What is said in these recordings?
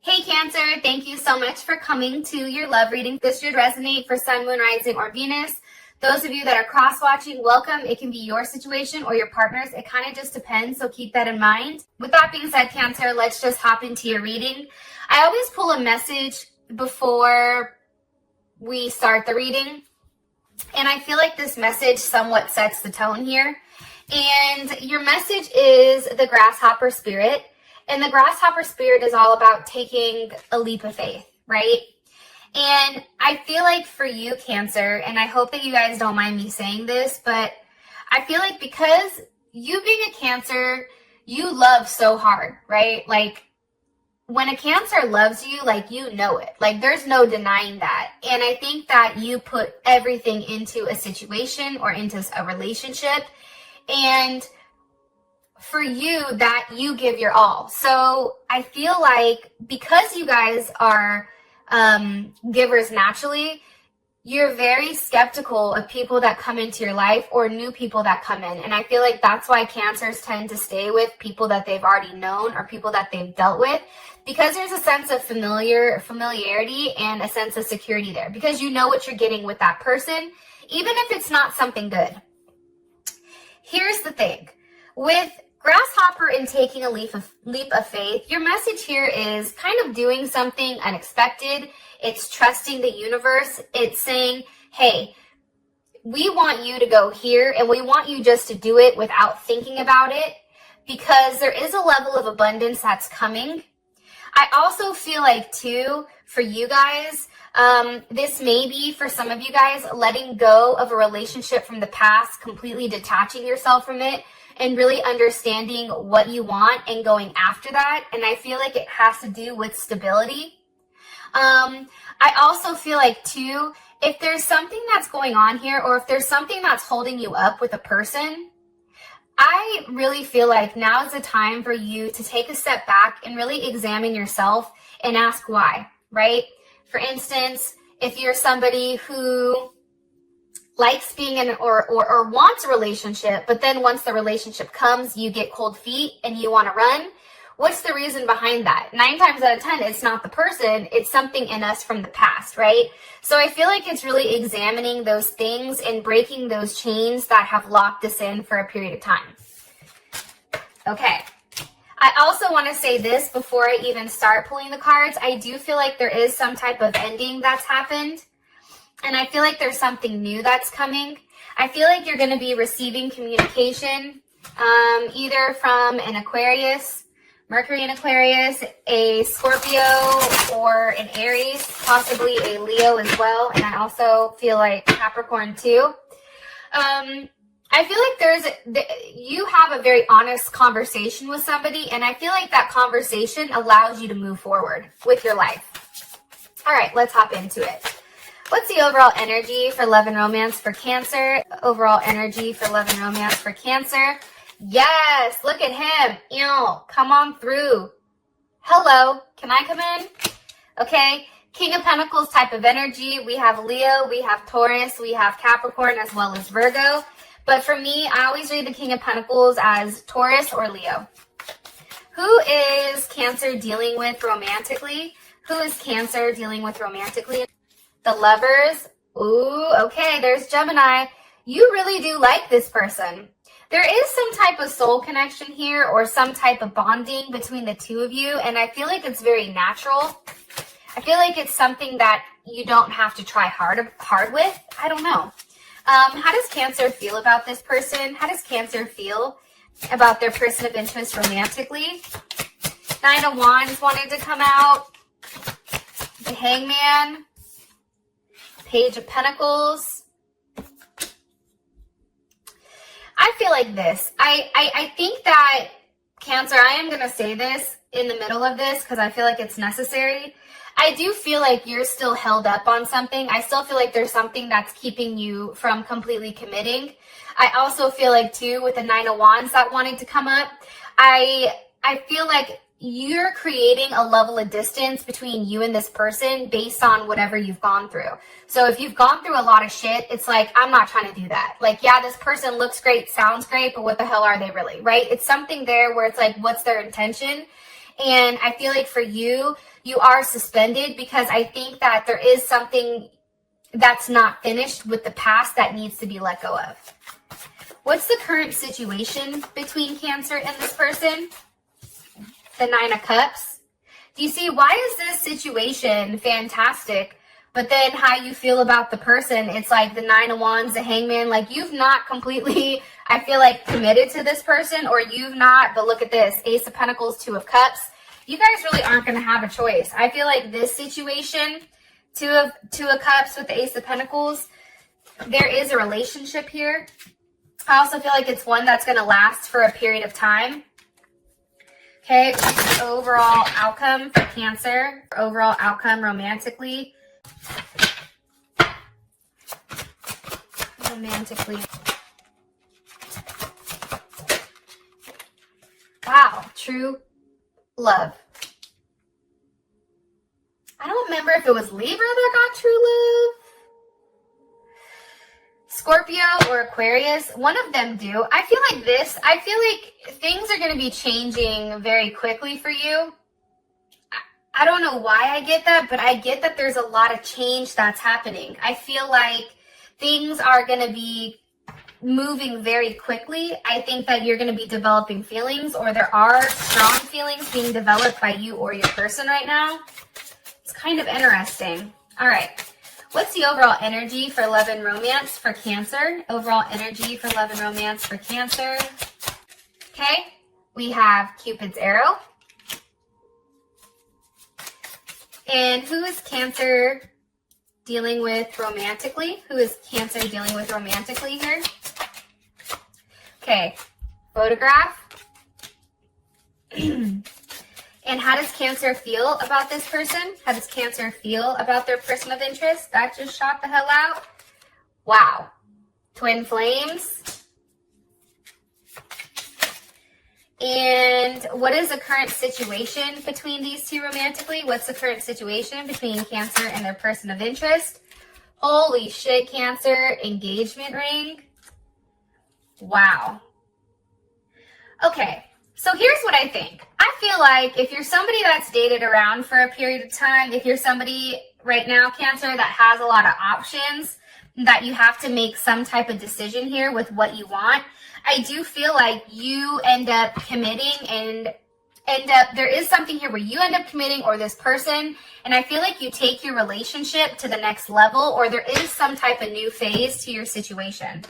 Hey Cancer, thank you so much for coming to your love reading. This should resonate for Sun, Moon, Rising, or Venus. Those of you that are cross-watching, welcome. It can be your situation or your partner's. It kind of just depends, so keep that in mind. With that being said, Cancer, let's just hop into your reading. I always pull a message before we start the reading, and I feel like this message somewhat sets the tone here. And your message is the grasshopper spirit. And the grasshopper spirit is all about taking a leap of faith, right? And I feel like for you, Cancer, and I hope that you guys don't mind me saying this, but I feel like because you being a Cancer, you love so hard, right? Like when a Cancer loves you, like you know it. Like there's no denying that. And I think that you put everything into a situation or into a relationship. And for you, that you give your all. So I feel like because you guys are givers naturally, you're very skeptical of people that come into your life or new people that come in. And I feel like that's why Cancers tend to stay with people that they've already known or people that they've dealt with, because there's a sense of familiarity and a sense of security there, because you know what you're getting with that person, even if it's not something good. Here's the thing. With grasshopper and taking a leap of faith, your message here is kind of doing something unexpected. It's trusting the universe. It's saying, hey, we want you to go here and we want you just to do it without thinking about it, because there is a level of abundance that's coming. I also feel like too, for you guys, this may be for some of you guys letting go of a relationship from the past, completely detaching yourself from it, and really understanding what you want and going after that. And I feel like it has to do with stability. I also feel like too, if there's something that's going on here, or if there's something that's holding you up with a person, I really feel like now is the time for you to take a step back and really examine yourself and ask why, right? For instance, if you're somebody who likes being in or wants a relationship, but then once the relationship comes, you get cold feet and you want to run. What's the reason behind that? 9 times out of 10, it's not the person, it's something in us from the past, right? So I feel like it's really examining those things and breaking those chains that have locked us in for a period of time. Okay. I also want to say this before I even start pulling the cards. I do feel like there is some type of ending that's happened. And I feel like there's something new that's coming. I feel like you're going to be receiving communication either from an Aquarius, Mercury in Aquarius, a Scorpio, or an Aries, possibly a Leo as well. And I also feel like Capricorn too. I feel like you have a very honest conversation with somebody, and I feel like that conversation allows you to move forward with your life. All right, let's hop into it. What's the overall energy for love and romance for Cancer? Overall energy for love and romance for Cancer. Yes, look at him. Ew, come on through. Hello, can I come in? Okay, King of Pentacles type of energy. We have Leo, we have Taurus, we have Capricorn, as well as Virgo. But for me, I always read the King of Pentacles as Taurus or Leo. Who is Cancer dealing with romantically? Who is Cancer dealing with romantically? The Lovers. Ooh, okay, there's Gemini. You really do like this person. There is some type of soul connection here or some type of bonding between the two of you, and I feel like it's very natural. I feel like it's something that you don't have to try hard with. I don't know. How does Cancer feel about this person? How does Cancer feel about their person of interest romantically? 9 of Wands wanted to come out. The Hangman. Page of Pentacles. I feel like this. I think that Cancer, I am going to say this in the middle of this because I feel like it's necessary. I do feel like you're still held up on something. I still feel like there's something that's keeping you from completely committing. I also feel like too, with the 9 of Wands that wanted to come up, I feel like you're creating a level of distance between you and this person based on whatever you've gone through. So if you've gone through a lot of shit, it's like, I'm not trying to do that. Like, yeah, this person looks great, sounds great, but what the hell are they really, right? It's something there where it's like, what's their intention? And I feel like for you, you are suspended because I think that there is something that's not finished with the past that needs to be let go of. What's the current situation between Cancer and this person? The Nine of Cups. Do you see, why is this situation fantastic, but then how you feel about the person, it's like the Nine of Wands, the Hangman, like you've not completely, I feel like, committed to this person, or you've not, but look at this, Ace of Pentacles, Two of Cups. You guys really aren't going to have a choice. I feel like this situation, Two of Cups with the Ace of Pentacles, there is a relationship here. I also feel like it's one that's going to last for a period of time. Okay, overall outcome for Cancer, overall outcome romantically. Wow, true love. I don't remember if it was Libra that got true love. Scorpio or Aquarius, one of them do. I feel like things are going to be changing very quickly for you. I don't know why I get that, but I get that there's a lot of change that's happening. I feel like things are going to be moving very quickly. I think that you're going to be developing feelings, or there are strong feelings being developed by you or your person right now. It's kind of interesting. All right. What's the overall energy for love and romance for Cancer? Overall energy for love and romance for Cancer. Okay. We have Cupid's arrow. And who is Cancer dealing with romantically? Who is Cancer dealing with romantically here? Okay, photograph. And how does Cancer feel about this person? How does Cancer feel about their person of interest? That just shot the hell out. Wow. Twin flames. And what is the current situation between these two romantically? What's the current situation between Cancer and their person of interest? Holy shit, Cancer, engagement ring. Wow. Okay, so here's what I think. I feel like if you're somebody that's dated around for a period of time, if you're somebody right now, Cancer, that has a lot of options, that you have to make some type of decision here with what you want, I do feel like you end up committing and there is something here where you end up committing, or this person, and I feel like you take your relationship to the next level, or there is some type of new phase to your situation.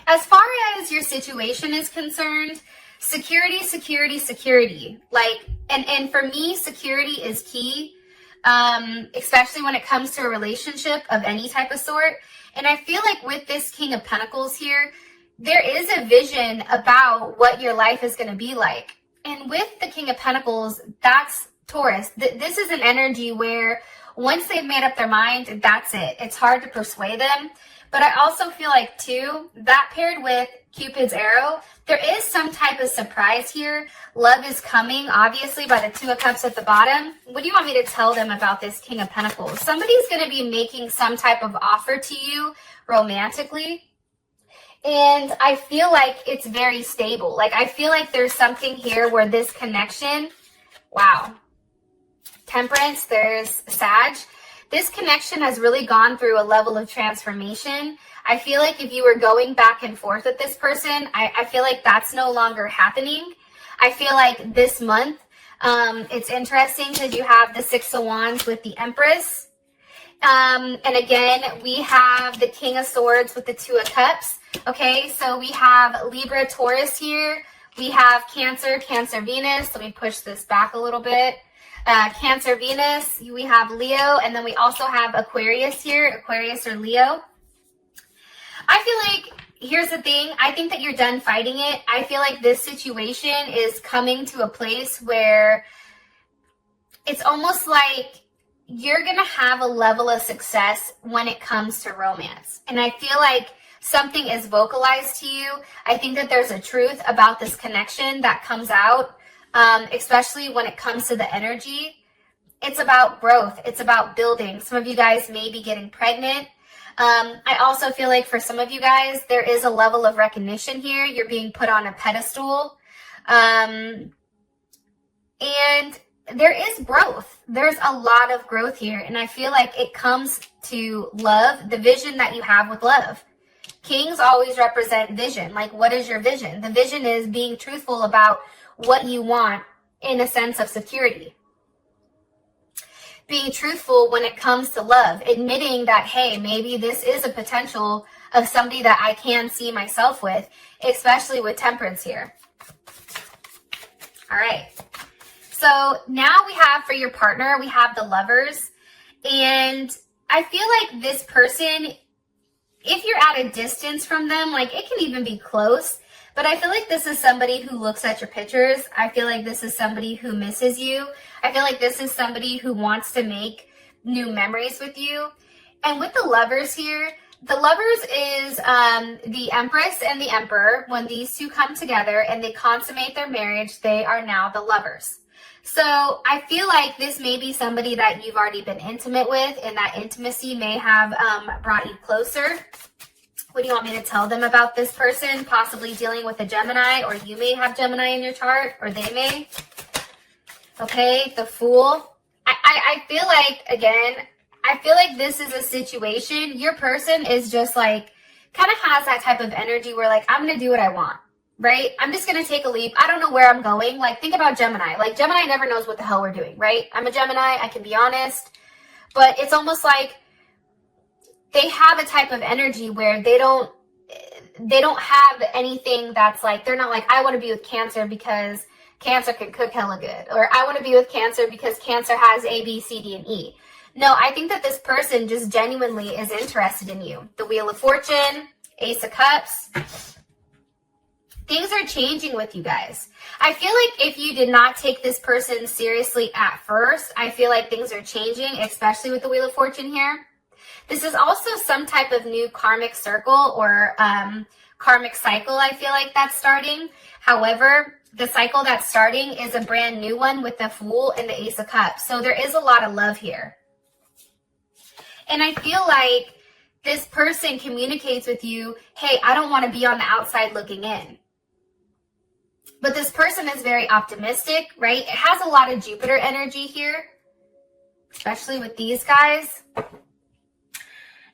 As far as your situation is concerned, security, security, security. Like, and for me, security is key, especially when it comes to a relationship of any type of sort. And I feel like with this King of Pentacles here, there is a vision about what your life is going to be like. And with the King of Pentacles, that's Taurus. This is an energy where once they've made up their mind, that's it. It's hard to persuade them. But I also feel like, too, that paired with Cupid's arrow, there is some type of surprise here. Love is coming, obviously, by the Two of Cups at the bottom. What do you want me to tell them about this King of Pentacles? Somebody's going to be making some type of offer to you romantically. And I feel like it's very stable. Like, I feel like there's something here where this connection, wow. Temperance, there's Sag. This connection has really gone through a level of transformation. I feel like if you were going back and forth with this person, I feel like that's no longer happening. I feel like this month, it's interesting because you have the Six of Wands with the Empress. And again, we have the King of Swords with the Two of Cups. Okay, so we have Libra, Taurus here. We have Cancer, Cancer, Venus. Let me push this back a little bit. Cancer, Venus. We have Leo. And then we also have Aquarius here. Aquarius or Leo. I feel like, here's the thing. I think that you're done fighting it. I feel like this situation is coming to a place where it's almost like you're going to have a level of success when it comes to romance. And I feel like something is vocalized to you. I think that there's a truth about this connection that comes out, especially when it comes to the energy. It's about growth. It's about building. Some of you guys may be getting pregnant. I also feel like for some of you guys, there is a level of recognition here. You're being put on a pedestal. And there is growth. There's a lot of growth here. And I feel like it comes to love, the vision that you have with love. Kings always represent vision. Like, what is your vision? The vision is being truthful about what you want in a sense of security. Being truthful when it comes to love. Admitting that, hey, maybe this is a potential of somebody that I can see myself with, especially with temperance here. All right. So now we have for your partner, we have the lovers. And I feel like this person, if you're at a distance from them, like it can even be close, but I feel like this is somebody who looks at your pictures. I feel like this is somebody who misses you. I feel like this is somebody who wants to make new memories with you. And with the lovers here, the lovers is the Empress and the Emperor. When these two come together and they consummate their marriage, they are now the lovers. So I feel like this may be somebody that you've already been intimate with, and that intimacy may have brought you closer. What do you want me to tell them about this person? Possibly dealing with a Gemini, or you may have Gemini in your chart, or they may. Okay, the Fool. I feel like, again, I feel like this is a situation. Your person is just like, kind of has that type of energy where like, I'm going to do what I want. Right? I'm just going to take a leap. I don't know where I'm going. Like, think about Gemini. Like, Gemini never knows what the hell we're doing, right? I'm a Gemini. I can be honest. But it's almost like they have a type of energy where they don't have anything that's like, they're not like, I want to be with Cancer because Cancer can cook hella good. Or I want to be with Cancer because Cancer has A, B, C, D, and E. No, I think that this person just genuinely is interested in you. The Wheel of Fortune, Ace of Cups. Things are changing with you guys. I feel like if you did not take this person seriously at first, I feel like things are changing, especially with the Wheel of Fortune here. This is also some type of new karmic circle or karmic cycle, I feel like that's starting. However, the cycle that's starting is a brand new one with the Fool and the Ace of Cups. So there is a lot of love here. And I feel like this person communicates with you, hey, I don't want to be on the outside looking in. But this person is very optimistic, right? It has a lot of Jupiter energy here, especially with these guys.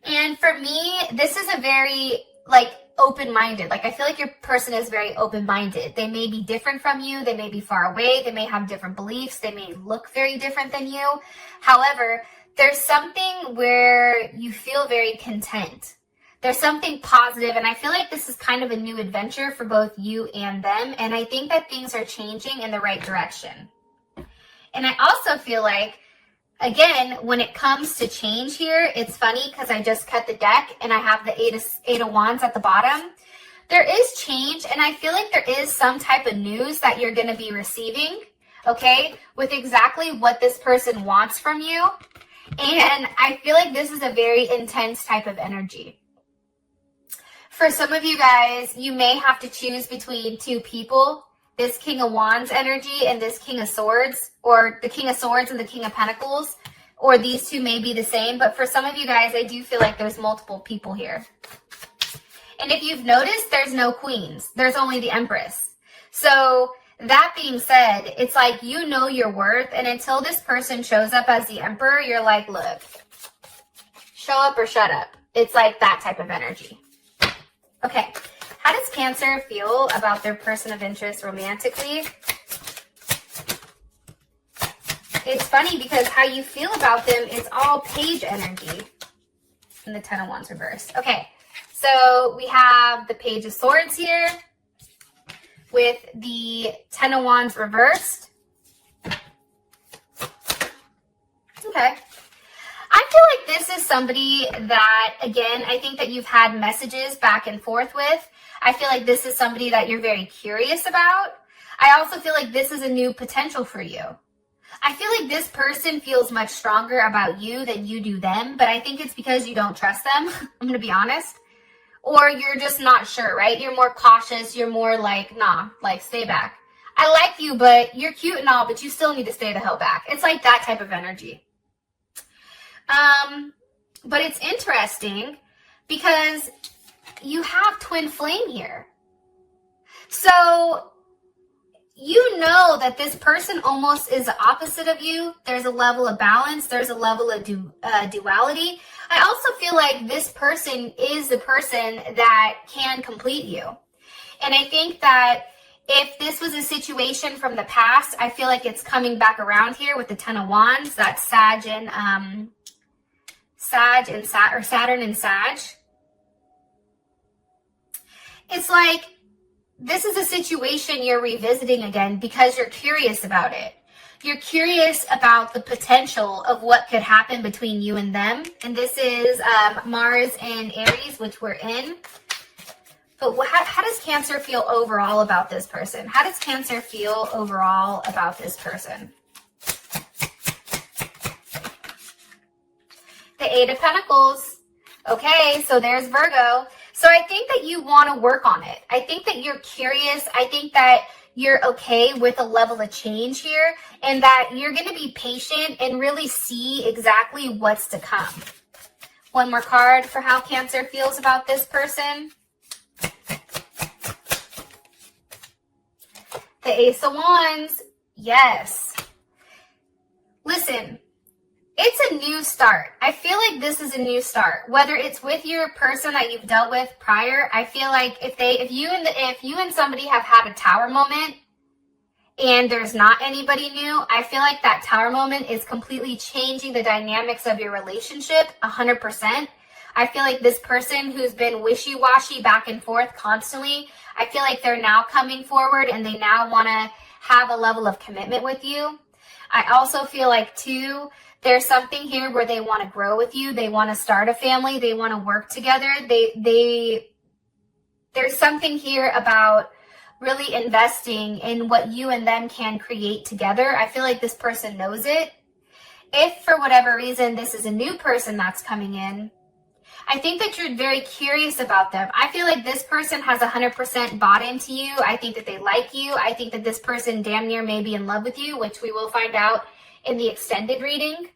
And for me, this is a very, like, open-minded. Like, I feel like your person is very open-minded. They may be different from you. They may be far away. They may have different beliefs. They may look very different than you. However, there's something where you feel very content. There's something positive, and I feel like this is kind of a new adventure for both you and them, and I think that things are changing in the right direction. And I also feel like, again, when it comes to change here, it's funny because I just cut the deck and I have the Eight of Wands at the bottom. There is change, and I feel like there is some type of news that you're going to be receiving, okay, with exactly what this person wants from you. And I feel like this is a very intense type of energy. For some of you guys, you may have to choose between two people, this King of Wands energy and this King of Swords, or the King of Swords and the King of Pentacles, or these two may be the same. But for some of you guys, I do feel like there's multiple people here. And if you've noticed, there's no queens. There's only the Empress. So that being said, it's like you know your worth, and until this person shows up as the Emperor, you're like, look, show up or shut up. It's like that type of energy. Okay, how does Cancer feel about their person of interest romantically? It's funny because how you feel about them is all page energy in the Ten of Wands reverse. Okay, so we have the Page of Swords here with the Ten of Wands reversed. Okay. I feel like this is somebody that, again, I think that you've had messages back and forth with. I feel like this is somebody that you're very curious about. I also feel like this is a new potential for you. I feel like this person feels much stronger about you than you do them, but I think it's because you don't trust them. I'm going to be honest. Or you're just not sure, right? You're more cautious. You're more like, nah, like stay back. I like you, but you're cute and all, but you still need to stay the hell back. It's like that type of energy. But it's interesting because you have twin flame here. So you know that this person almost is the opposite of you. There's a level of balance. There's a level of duality. I also feel like this person is the person that can complete you. And I think that if this was a situation from the past, I feel like it's coming back around here with the Ten of Wands. That's Saturn and Sag. It's like this is a situation you're revisiting again because you're curious about it. You're curious about the potential of what could happen between you and them. And this is Mars and Aries, which we're in. But how does Cancer feel overall about this person? How does Cancer feel overall about this person? The Eight of Pentacles. Okay, so there's Virgo. So I think that you want to work on it. I think that you're curious. I think that you're okay with a level of change here and that you're going to be patient and really see exactly what's to come. One more card for how Cancer feels about this person. The Ace of Wands. Yes. Listen. It's a new start. I feel like this is a new start. Whether it's with your person that you've dealt with prior, I feel like if you and somebody have had a tower moment and there's not anybody new, I feel like that tower moment is completely changing the dynamics of your relationship 100%. I feel like this person who's been wishy-washy back and forth constantly, I feel like they're now coming forward and they now want to have a level of commitment with you. I also feel like too, there's something here where they want to grow with you. They want to start a family. They want to work together. There's something here about really investing in what you and them can create together. I feel like this person knows it. If for whatever reason this is a new person that's coming in, I think that you're very curious about them. I feel like this person has 100% bought into you. I think that they like you. I think that this person damn near may be in love with you, which we will find out in the extended reading.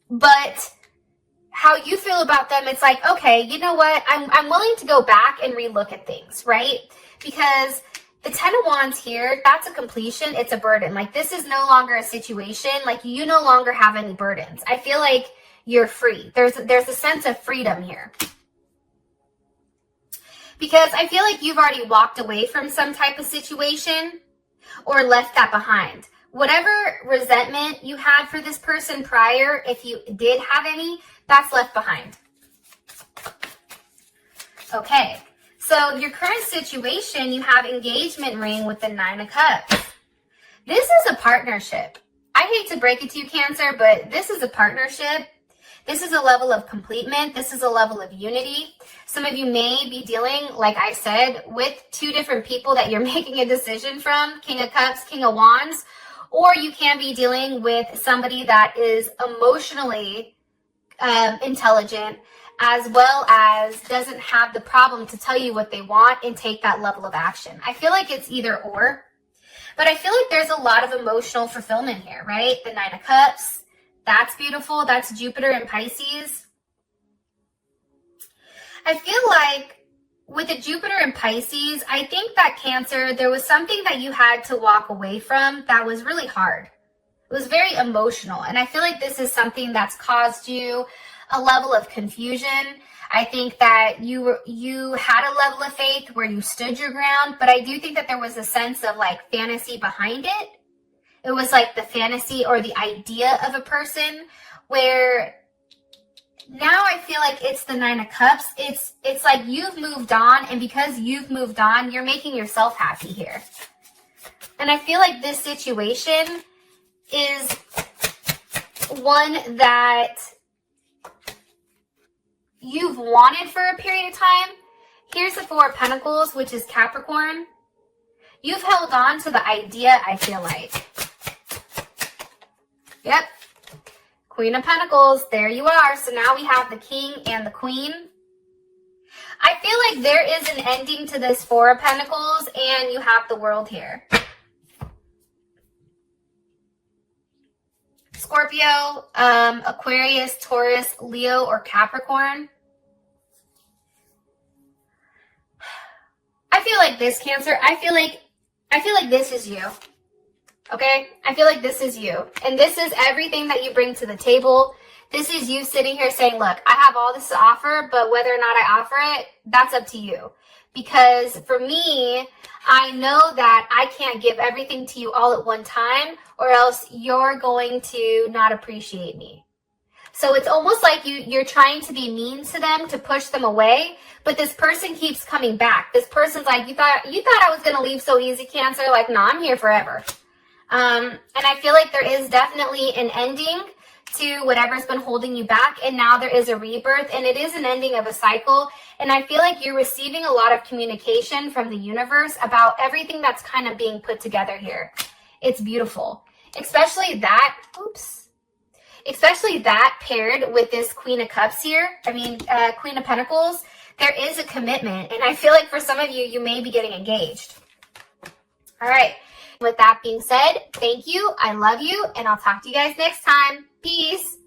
But how you feel about them, it's like, okay, you know what? I'm willing to go back and relook at things, right? Because the Ten of Wands here, that's a completion. It's a burden. Like this is no longer a situation. Like you no longer have any burdens. I feel like you're free. There's a sense of freedom here. Because I feel like you've already walked away from some type of situation or left that behind. Whatever resentment you had for this person prior, if you did have any, that's left behind. Okay, so your current situation, you have engagement ring with the Nine of Cups. This is a partnership. I hate to break it to you, Cancer, but this is a partnership. This is a level of completement. This is a level of unity. Some of you may be dealing, like I said, with two different people that you're making a decision from, King of Cups, King of Wands, or you can be dealing with somebody that is emotionally intelligent as well as doesn't have the problem to tell you what they want and take that level of action. I feel like it's either or, but I feel like there's a lot of emotional fulfillment here, right? The Nine of Cups, that's beautiful. That's Jupiter and Pisces. I feel like with the Jupiter and Pisces, I think that Cancer, there was something that you had to walk away from that was really hard. It was very emotional. And I feel like this is something that's caused you a level of confusion. I think that you had a level of faith where you stood your ground, but I do think that there was a sense of like fantasy behind it. It was like the fantasy or the idea of a person where now I feel like it's the Nine of Cups. It's like you've moved on, and because you've moved on, you're making yourself happy here. And I feel like this situation is one that you've wanted for a period of time. Here's the Four of Pentacles, which is Capricorn. You've held on to the idea, I feel like. Yep. Queen of Pentacles, there you are. So now we have the King and the Queen. I feel like there is an ending to this Four of Pentacles, and you have the World here. Scorpio, Aquarius, Taurus, Leo, or Capricorn. I feel like this, Cancer, I feel like I feel like this is you. Okay? I feel like this is you. And this is everything that you bring to the table. This is you sitting here saying, look, I have all this to offer, but whether or not I offer it, that's up to you. Because for me, I know that I can't give everything to you all at one time, or else you're going to not appreciate me. So it's almost like you're trying to be mean to them, to push them away, but this person keeps coming back. This person's like, you thought I was going to leave so easy, Cancer? Like, no, I'm here forever. And I feel like there is definitely an ending to whatever's been holding you back, and now there is a rebirth, and it is an ending of a cycle. And I feel like you're receiving a lot of communication from the universe about everything that's kind of being put together here. It's beautiful, especially that paired with this Queen of Cups here. Queen of Pentacles. There is a commitment, and I feel like for some of you, you may be getting engaged. All right. With that being said, thank you. I love you, and I'll talk to you guys next time. Peace.